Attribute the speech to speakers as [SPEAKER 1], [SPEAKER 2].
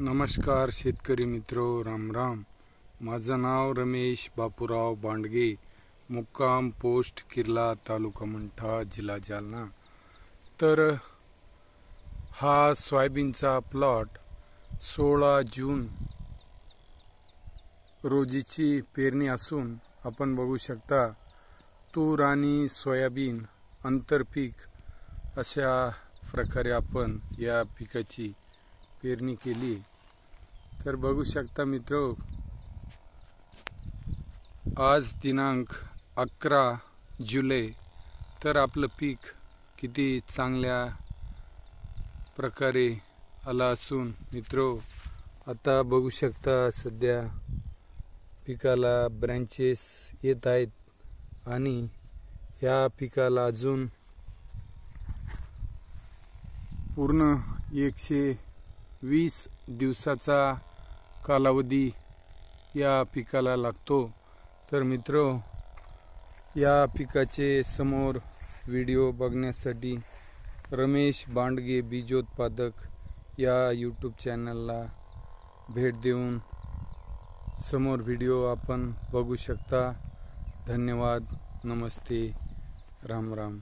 [SPEAKER 1] नमस्कार शेतकरी मित्रो, राम राम। माझं नाव रमेश बापूराव बांडगे, मुक्काम पोस्ट किर्ला, तालुका मंठा, जिल्हा जालना। तर हा सोयाबीनचा प्लॉट 16 जून रोजीची पेरणी असून आपण बघू शकता तूर आणि सोयाबीन आंतरपीक अशा प्रकारे आपण या पिकाची पेरणी केली। तर बघू शकता मित्रो, आज दिनांक 11 जुलै। तर आपलं पीक किती चांगल्या प्रकारे आला असून मित्रो, आता बघू शकता सध्या पिकाला ब्रँचेस येत आहेत आणि या पिकाला अजून पूर्ण 120 दिवसाचा कालावधी या पिकाला लागतो। तर मित्रो, या पिकाचे समोर व्हिडिओ बघण्यासाठी रमेश बांडगे बीजोत्पादक या यूट्यूब चॅनलला भेट देऊन समोर व्हिडिओ आपण बघू शकता। धन्यवाद, नमस्ते, राम राम।